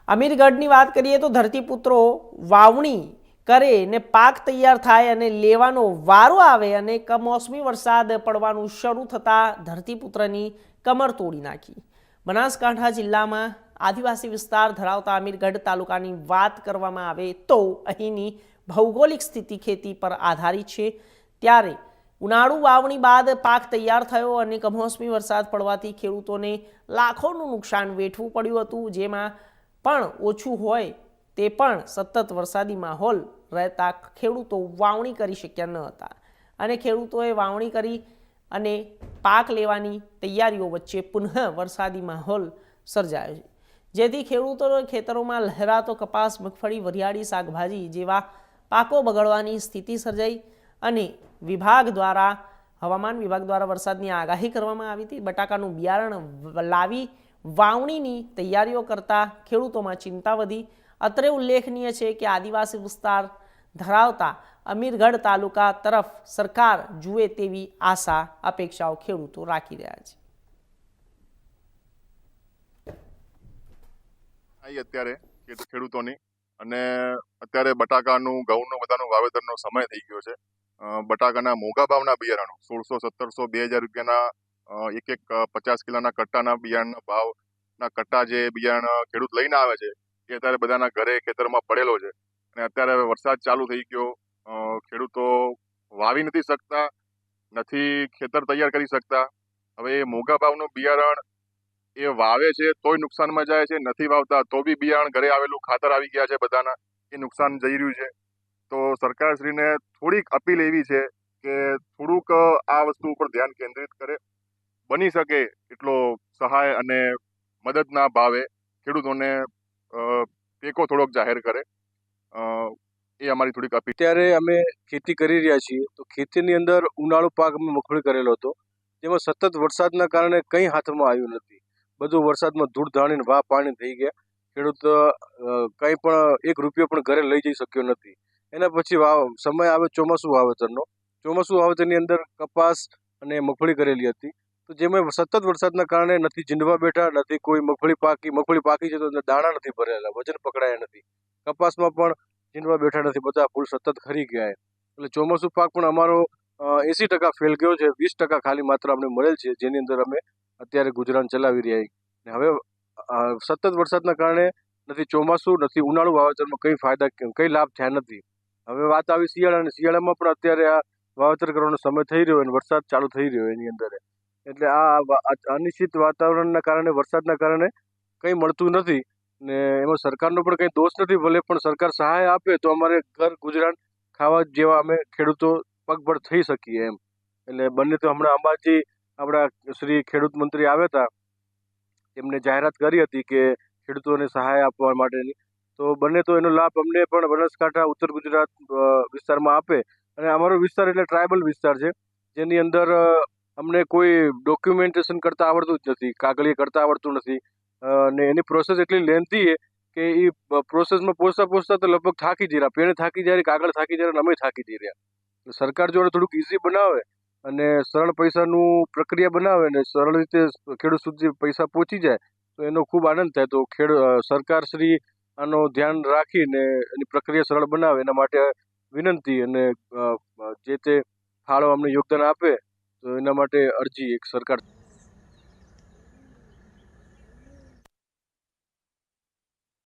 અમીરગઢની વાત કરીએ તો ધરતીપુત્રો વાવણી કરે ને પાક તૈયાર થાય અને લેવાનો વારો આવે અને કમોસમી વરસાદ પડવાનું શરૂ થતાં ધરતીપુત્રની કમર તોડી નાખી. બનાસકાંઠા જિલ્લામાં આદિવાસી વિસ્તાર ધરાવતા અમીરગઢ તાલુકાની વાત કરવામાં આવે તો અહીંની ભૌગોલિક સ્થિતિ ખેતી પર આધારિત છે. ત્યારે ઉનાળુ વાવણી બાદ પાક તૈયાર થયો અને કમોસમી વરસાદ પડવાથી ખેડૂતોને લાખોનું નુકસાન વેઠવું પડ્યું હતું, જેમાં પણ ઓછું હોય તે પણ સતત વરસાદી માહોલ રહેતા ખેડૂતો વાવણી કરી શક્યા ન હતા અને ખેડૂતોએ વાવણી કરી અને પાક લેવાની તૈયારીઓ વચ્ચે પુનઃ વરસાદી માહોલ સર્જાયો છે, જેથી ખેડૂતોના ખેતરોમાં લહેરાતો કપાસ, મગફળી, વરિયાળી, શાકભાજી જેવા પાકો બગડવાની સ્થિતિ સર્જાઈ અને હવામાન વિભાગ દ્વારા વરસાદની આગાહી કરવામાં આવી હતી. બટાકાનું બિયારણ લાવી વાવણીની તૈયારીઓ કરતા ખેડૂતોમાં ચિંતા વધી. અત્રે ઉલ્લેખનીય છે કે આદિવાસી વિસ્તાર ધરાવતા અમીરગઢ તાલુકા તરફ સરકાર જુએ તેવી આશા અપેક્ષાઓ ખેડૂતો રાખી રહ્યા છે. અત્યારે ખેડૂતોની અને અત્યારે બટાકાનું, ઘઉંનું બધાનું વાવેતરનો સમય થઈ ગયો છે. બટાકાના મોંઘા ભાવના બિયારણો 1600, 1700, 2000 રૂપિયાના એક 50 કિલોના કટ્ટાના બિયારણના ભાવના કટ્ટા જે બિયારણ ખેડૂત લઈને આવે છે એ અત્યારે બધાના ઘરે ખેતરમાં પડેલો છે. અને અત્યારે વરસાદ ચાલુ થઈ ગયો, ખેડૂતો વાવી નથી શકતા, નથી ખેતર તૈયાર કરી શકતા. હવે એ મોંઘા ભાવનું બિયારણ એ વાવે છે તોય નુકસાનમાં જાય છે, નથી વાવતા તો બી બિયારણ ઘરે આવેલું ખાતર આવી ગયા છે બધાના, એ નુકસાન જઈ રહ્યું છે. તો સરકારશ્રીને થોડીક અપીલ એવી છે કે થોડુંક આ વસ્તુ ઉપર ધ્યાન કેન્દ્રિત કરે, બની શકે એટલો સહાય અને મદદના ભાવે ખેડૂતોને ટેકો થોડોક જાહેર કરે, એ અમારી થોડીક અપીલ. અત્યારે અમે ખેતી કરી રહ્યા છીએ તો ખેતીની અંદર ઉનાળુ પાક અમે મગફળી કરેલો હતો, જેમાં સતત વરસાદના કારણે કંઈ હાથમાં આવ્યું નથી. બધું વરસાદમાં ધૂળ ધાણીને વાહ પાણી થઈ ગયા. ખેડૂત કંઈ પણ 1 રૂપિયો પણ ઘરે લઈ જઈ શક્યો નથી. એના પછી સમય આવે ચોમાસું વાવેતરનો. ચોમાસું વાવેતરની અંદર કપાસ અને મગફળી કરેલી હતી, તો જેમાં સતત વરસાદના કારણે નથી જીંડવા બેઠા, નથી કોઈ મગફળી પાકી છે તો દાણા નથી ભરેલા, વજન પકડાયા નથી. કપાસમાં પણ જીંડવા બેઠા નથી, બધા ફૂલ સતત ખરી ગયા. એટલે ચોમાસું પાક પણ અમારો 80% ફેલ ગયો છે. 20% ખાલી માત્ર અમને મળેલ છે, જેની અંદર અમે અત્યારે ગુજરાન ચલાવી રહ્યા છીએ. હવે સતત વરસાદના કારણે નથી ચોમાસું, નથી ઉનાળુ વાવેતરમાં કંઈ લાભ થયા નથી. હવે વાત આવી શિયાળાની. શિયાળામાં પણ અત્યારે આ વાવેતર કરવાનો સમય થઈ રહ્યો અને વરસાદ ચાલુ થઈ રહ્યો એની અંદર. એટલે આ અનિશ્ચિત વાતાવરણના કારણે, વરસાદના કારણે કંઈ મળતું નથી ને એમાં સરકારનો પણ કંઈ દોષ નથી. ભલે પણ સરકાર સહાય આપે તો અમારે ઘર ગુજરાન ખાવા જેવા અમે ખેડૂતો પગભર થઈ શકીએ એમ. એટલે બંને તો હમણાં અંબાજી આપણા શ્રી ખેડૂત મંત્રી આવ્યા હતા, એમને જાહેરાત કરી હતી કે ખેડૂતોને સહાય આપવા માટેની. તો બંને તો એનો લાભ અમને પણ બનાસકાંઠા, ઉત્તર ગુજરાત વિસ્તારમાં આપે. અને અમારો વિસ્તાર એટલે ટ્રાઇબલ વિસ્તાર છે, જેની અંદર અમને કોઈ ડોક્યુમેન્ટેશન કરતાં આવડતું જ નથી, કાગળીય કરતાં આવડતું નથી. અને એની પ્રોસેસ એટલી લેન્થી કે એ પ્રોસેસમાં પહોંચતા તો લગભગ થાકી જઈ રહ્યા, પેણે થાકી જાય, કાગળ થાકી જાય, અમે થાકી જઈ રહ્યા. સરકાર જોડે થોડુંક ઇઝી બનાવે અને સરળ પૈસાનું પ્રક્રિયા બનાવે અને સરળ રીતે ખેડૂત સુધી પૈસા પહોંચી જાય તો એનો ખૂબ આનંદ થાય. તો સરકાર શ્રી આનો ધ્યાન રાખીને એની પ્રક્રિયા સરળ બનાવે એના માટે વિનંતી, અને જે તે ફાળો અમને યોગદાન આપે તો એના માટે અરજી એક સરકાર